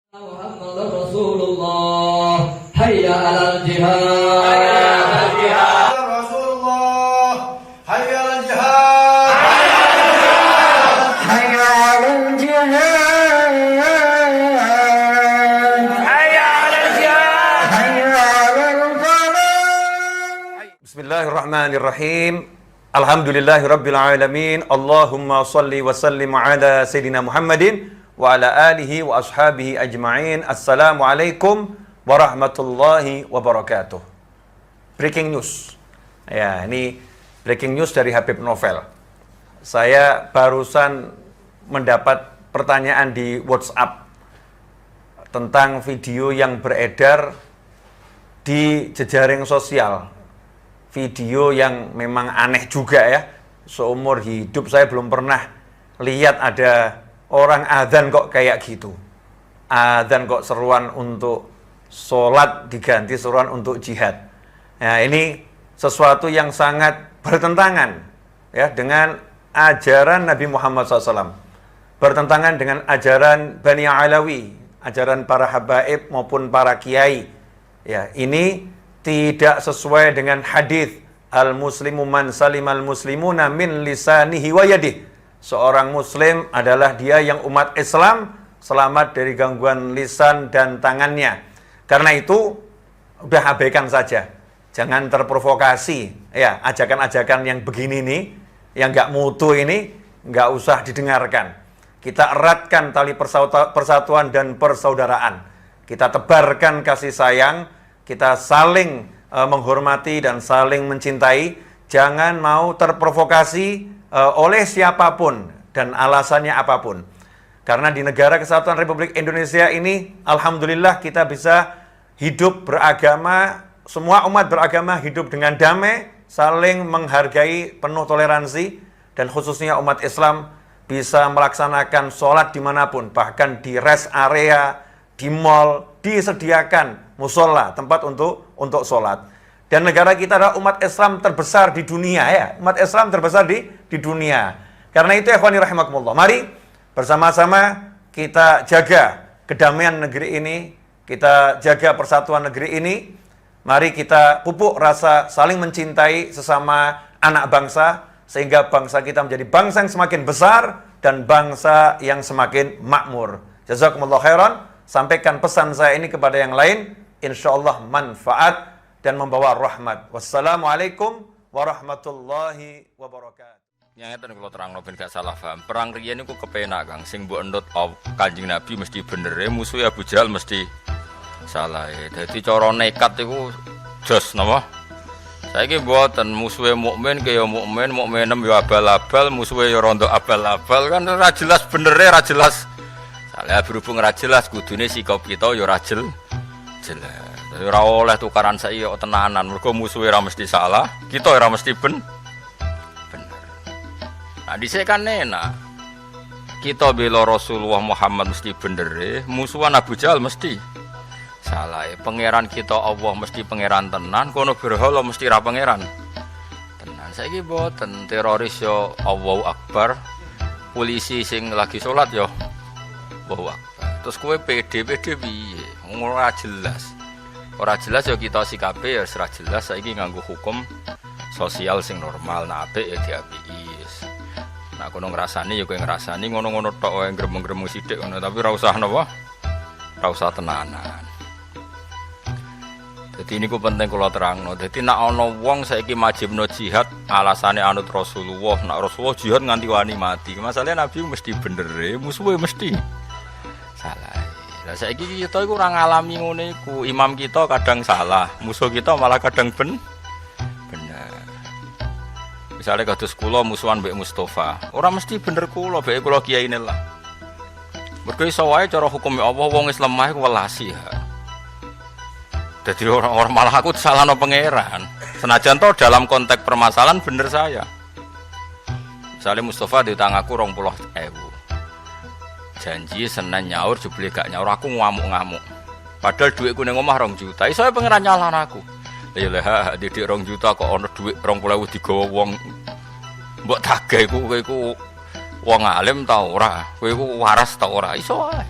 Muhammadur Rasulullah, hayya 'alal jihad. Rasulullah, hayya 'alal jihad. Hayya 'alal jihad. Hayya 'alal jihad. Hayya 'alal falah. Bismillahirrahmanirrahim. Alhamdulillahirabbil alamin. Allahumma shalli wa sallim ala sayidina Muhammadin wa ala alihi wa ashabihi ajma'in. Assalamualaikum warahmatullahi wabarakatuh. Breaking news. Ya, ini breaking news dari Habib Novel. Saya barusan mendapat pertanyaan di WhatsApp tentang video yang beredar di jejaring sosial. Video yang memang aneh juga ya. Seumur hidup saya belum pernah lihat ada orang adzan kok kayak gitu. Adzan kok seruan untuk sholat diganti seruan untuk jihad. Nah, ini sesuatu yang sangat bertentangan ya dengan ajaran Nabi Muhammad SAW. Bertentangan dengan ajaran Bani Alawi, ajaran para habaib maupun para kiai. Ya, ini tidak sesuai dengan hadis al-muslimu man salimal muslimuna min lisanihi wa yadihi. Seorang muslim adalah dia yang umat Islam selamat dari gangguan lisan dan tangannya. Karena itu udah abaikan saja. Jangan terprovokasi. Ya, ajakan-ajakan yang begini nih, yang enggak mutu ini enggak usah didengarkan. Kita eratkan tali persatuan dan persaudaraan. Kita tebarkan kasih sayang, kita saling menghormati dan saling mencintai. Jangan mau terprovokasi oleh siapapun dan alasannya apapun. Karena di negara kesatuan Republik Indonesia ini, alhamdulillah kita bisa hidup beragama, semua umat beragama hidup dengan damai, saling menghargai, penuh toleransi, dan khususnya umat Islam bisa melaksanakan sholat dimanapun, bahkan di rest area, di mall, disediakan musola, tempat untuk sholat. Dan negara kita adalah umat Islam terbesar di dunia ya. Umat Islam terbesar di dunia. Karena itu ikhwani rahimakumullah. Mari bersama-sama kita jaga kedamaian negeri ini, kita jaga persatuan negeri ini. Mari kita pupuk rasa saling mencintai sesama anak bangsa sehingga bangsa kita menjadi bangsa yang semakin besar dan bangsa yang semakin makmur. Jazakumullah khairan. Sampaikan pesan saya ini kepada yang lain, insyaallah manfaat dan membawa rahmat. Wassalamualaikum warahmatullahi wabarakatuh. Nyangeten kula terangno ben gak salah paham. Perang riyen niku kepenak, Kang. Sing mbok endut Kanjeng Nabi mesti bener, musuh Abu Jahal mesti salah. Dadi cara nekat iku jos napa? Saiki mboten musuhe mukmin kaya mukmin, mukminem ya abal-abal, musuhe ya rondo abal-abal kan ora jelas benere, ora jelas. Salah berhubung ora jelas kudune sikap kita ya ora jelas. Ora oleh tukaran saiki kok tenanan, mergo musuhe ora mesti salah, kita ora mesti bener. Nah, dhisik kan enak. Kita bela Rasulullah Muhammad mesti bener, musuhan Abu Jahal mesti salah. Pangeran kita Allah mesti pangeran tenan, kono berhala mesti ra pangeran tenan. Saiki mboten teroris yo Allahu Akbar, polisi sing lagi salat yo Allahu Akbar. Terus kowe pede piye? Ora jelas. Ora jelas ya kita sikape ya ora jelas. Saiki nganggo hukum sosial sing normal, nah apik ya diapiki. Nah kono ngrasani ya kowe ngrasani ngono-ngono tok wae gremeng-gremeng sithik ngono, tapi ora usah napa? Ora usah tenanan. Dadi niku penting kula terangno. Dadi nek ana wong saiki majibno jihad alasane anut Rasulullah, nek Rasulullah jihad nganti wani mati. Masalahe Nabi mesti bener, musuhe mesti salah. Lah saiki kita iku ora ngalami ngene iku. Imam kita kadang salah, musuh kita malah kadang bener. Misalnya kados kula musuhan mbek Mustafa, ora mesti bener kula, mbek kula kiyaine lah. Mergo iso wae cara hukum Allah wong Islam mah iku welasi ya. Dadi orang malah aku salahno pangeran. Senajan to dalam konteks permasalahan bener saya. Misalnya Mustafa diutang aku 20.000. Janji Senin nyaur jebule gak nyaur, aku ngamuk-ngamuk. Padahal dhuwitku ning omah 2 juta. Iso pangeran nyalahno aku. Ya lah didik 2 juta kok ana dhuwit 20.000 digawa wong. Mbok tagih iku wong alim ta ora? Kowe iku waras ta ora? Iso wae.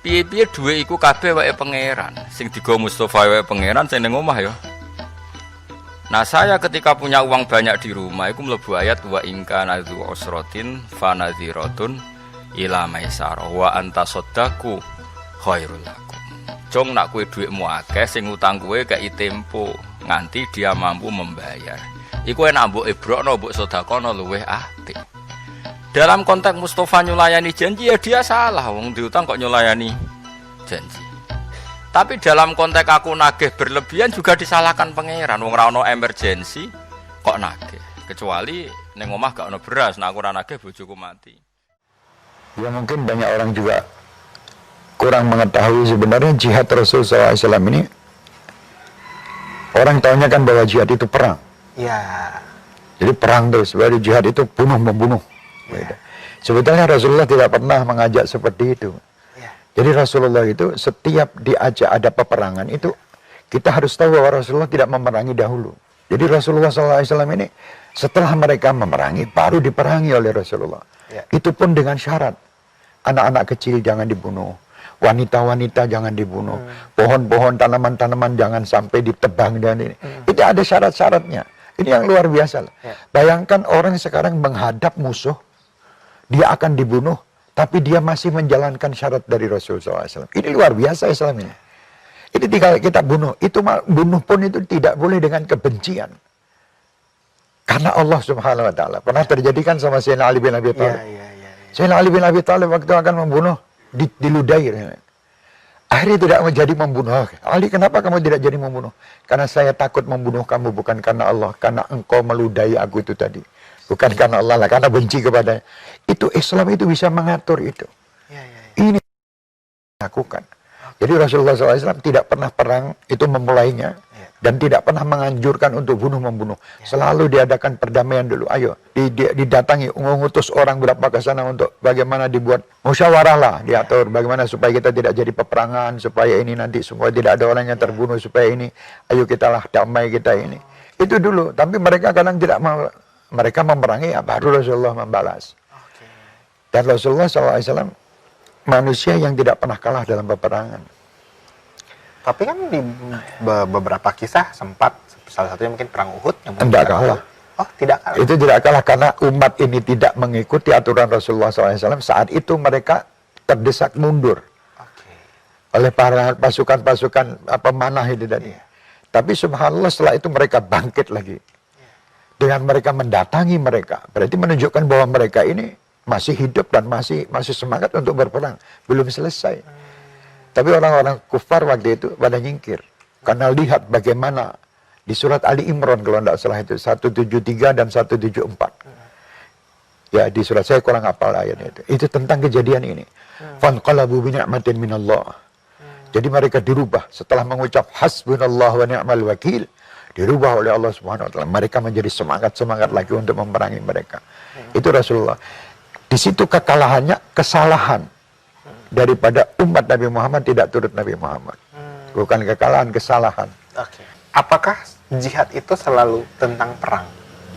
Piye-piye dhuwit iku kabeh wae pangeran. Sing digo Mustofa wae pangeran, sing ning omah ya. Nah, saya ketika punya uang banyak di rumah, iku mlebu ayat wa ingka nadzu usratin fanadhiratun ila maisara wa anta saddaku khairul lakum. Jong nak kowe dhuwitmu akeh sing utang kowe gak tempo nganti dia mampu membayar. Iku enak mbok ebrokno mbok sedekahno luweh apik. Dalam konteks Mustofa nyulayani janji ya dia salah, wong diutang kok nyulayani janji. Tapi dalam konteks aku nagih berlebihan juga disalahkan pangeran. Wong ora ono emergensi kok nagih. Kecuali ning omah gak ono beras, nek aku ora nagih bojoku mati. Ya mungkin banyak orang juga kurang mengetahui sebenarnya jihad Rasul SAW ini. Orang tahunya kan bahwa jihad itu perang. Ya. Jadi perang terus, sebenarnya jihad itu bunuh-membunuh. Ya. Sebetulnya Rasulullah tidak pernah mengajak seperti itu. Ya. Jadi Rasulullah itu setiap diajak ada peperangan itu, kita harus tahu bahwa Rasulullah tidak memerangi dahulu. Jadi Rasulullah SAW ini setelah mereka memerangi, baru diperangi oleh Rasulullah. Ya. Itu pun dengan syarat. Anak-anak kecil jangan dibunuh. Wanita-wanita jangan dibunuh. Pohon-pohon, tanaman-tanaman jangan sampai ditebang dan ini. Itu ada syarat-syaratnya. Ini yang luar biasa. Ya. Bayangkan orang sekarang menghadap musuh, dia akan dibunuh, tapi dia masih menjalankan syarat dari Rasulullah SAW. Ini luar biasa Islam ini. Ini tinggal kita bunuh. Itu bunuh pun itu tidak boleh dengan kebencian. Karena Allah Subhanahu Wa Taala pernah terjadikan sama Sayyidina Ali bin Abi Thalib. Sayyidina Ali bin Abi Thalib waktu akan membunuh diludahi. Akhirnya tidak menjadi membunuh. Ali, kenapa kamu tidak jadi membunuh? Karena saya takut membunuh kamu bukan karena Allah, karena engkau meludahi aku itu tadi. Bukan karena Allah lah, karena benci kepadanya. Itu Islam itu bisa mengatur itu. Ini lakukan. Jadi Rasulullah SAW tidak pernah perang itu memulainya. Dan tidak pernah menganjurkan untuk bunuh-membunuh. Selalu diadakan perdamaian dulu. Ayo, didatangi, mengutus orang berapa ke sana untuk bagaimana dibuat musyawarah lah, diatur. Bagaimana supaya kita tidak jadi peperangan, supaya ini nanti semua tidak ada orang yang terbunuh, supaya ini, ayo kita lah damai kita ini. Itu dulu. Tapi mereka kadang tidak mau, mereka memerangi, ya baru Rasulullah membalas. Dan Rasulullah SAW manusia yang tidak pernah kalah dalam peperangan. Tapi kan di beberapa kisah sempat, salah satunya mungkin perang Uhud yang Tidak kalah. Oh, tidak kalah. Itu tidak kalah karena umat ini tidak mengikuti aturan Rasulullah SAW. Saat itu mereka terdesak mundur oleh para pasukan-pasukan pemanah itu tadi. Tapi subhanallah setelah itu mereka bangkit lagi. Dengan mereka mendatangi mereka. Berarti menunjukkan bahwa mereka ini masih hidup dan masih semangat untuk berperang. Belum selesai. Tapi orang-orang kufar waktu itu pada nyingkir. Karena lihat bagaimana di surat Ali Imran kalau tidak salah itu 173 dan 174. Ya di surat saya kurang hafal ayatnya itu. Itu tentang kejadian ini. Fanqalabu bi ni'matin minallah. Jadi mereka dirubah setelah mengucap hasbunallah wa ni'mal wakil, dirubah oleh Allah Subhanahu wa taala. Mereka menjadi semangat lagi untuk memerangi mereka. Itu Rasulullah. Di situ kekalahannya kesalahan daripada umat Nabi Muhammad tidak turut Nabi Muhammad. Bukan kekalahan, kesalahan. Apakah jihad itu selalu tentang perang?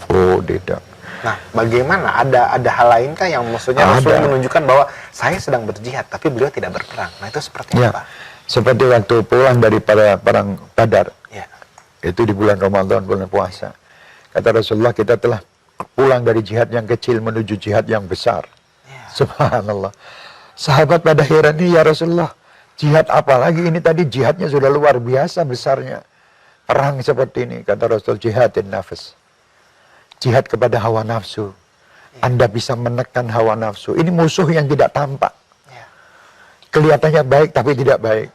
Oh, tidak. Nah, bagaimana? Ada hal lainkah yang maksudnya Rasulullah menunjukkan bahwa saya sedang berjihad, tapi beliau tidak berperang? Nah, itu seperti apa? Seperti waktu pulang daripada perang Badar. Ya. Itu di bulan Ramadan, bulan puasa. Kata Rasulullah, kita telah pulang dari jihad yang kecil menuju jihad yang besar. Subhanallah. Sahabat pada heran nih, ya Rasulullah, jihad apa lagi ini tadi jihadnya sudah luar biasa besarnya. Perang seperti ini, kata Rasul, jihadin nafas. Jihad kepada hawa nafsu. Anda bisa menekan hawa nafsu. Ini musuh yang tidak tampak. Kelihatannya baik tapi tidak baik.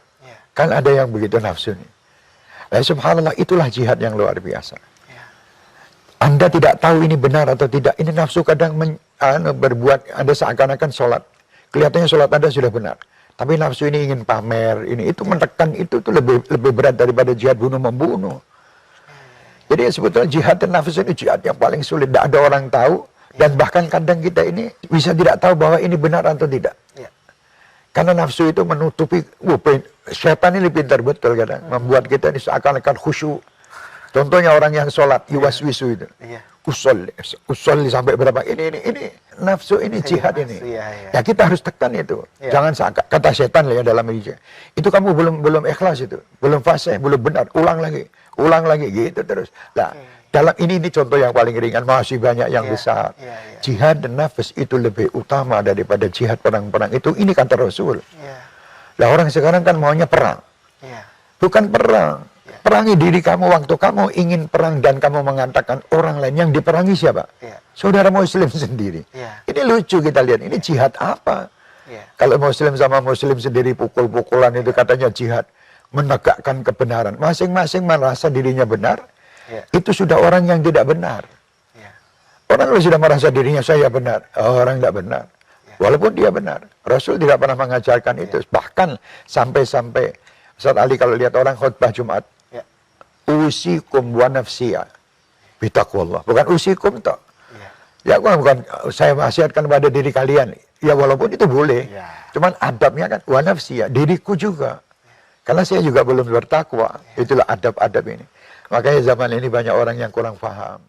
Kan ada yang begitu nafsu nih. Subhanallah, itulah jihad yang luar biasa. Anda tidak tahu ini benar atau tidak. Ini nafsu kadang berbuat, ada seakan-akan sholat. Kelihatannya sholat Anda sudah benar. Tapi nafsu ini ingin pamer, itu menekan itu tuh lebih berat daripada jihad bunuh-membunuh. Jadi sebetulnya jihad dan nafsu ini jihad yang paling sulit. Tidak ada orang tahu. Dan bahkan kadang kita ini bisa tidak tahu bahwa ini benar atau tidak. Karena nafsu itu menutupi, syaitan ini pintar betul kadang. Membuat kita ini seakan-akan khusyuk. Contohnya orang yang sholat, yuwaswisu itu. usolli sampai berapa ini nafsu ini jihad ini. Ya kita harus tekan itu. Jangan kata setan ya dalam hijab. Itu kamu belum ikhlas itu, belum fasih, belum benar. Ulang lagi gitu terus. Nah, dalam ini contoh yang paling ringan, masih banyak yang besar. Jihad dan nafas itu lebih utama daripada jihad perang-perang itu. Ini kata Rasul. Lah orang sekarang kan maunya perang. Bukan perang. Perangi diri kamu waktu kamu ingin perang dan kamu mengatakan orang lain yang diperangi siapa? Saudara muslim sendiri. Ini lucu kita lihat. Ini jihad apa? Kalau muslim sama muslim sendiri pukul-pukulan itu katanya jihad. Menegakkan kebenaran. Masing-masing merasa dirinya benar. Itu sudah orang yang tidak benar. Orang kalau sudah merasa dirinya saya benar. Orang tidak benar. Walaupun dia benar. Rasul tidak pernah mengajarkan itu. Bahkan sampai-sampai Ustaz Ali kalau lihat orang khutbah Jumat. Usikum wa nafsiya bitaqwallah. Bukan usikum toh. Ya bukan saya wasiatkan pada diri kalian. Ya walaupun itu boleh. Cuman adabnya kan wa nafsiya, diriku juga. Karena saya juga belum bertakwa. Itulah adab-adab ini. Makanya zaman ini banyak orang yang kurang paham.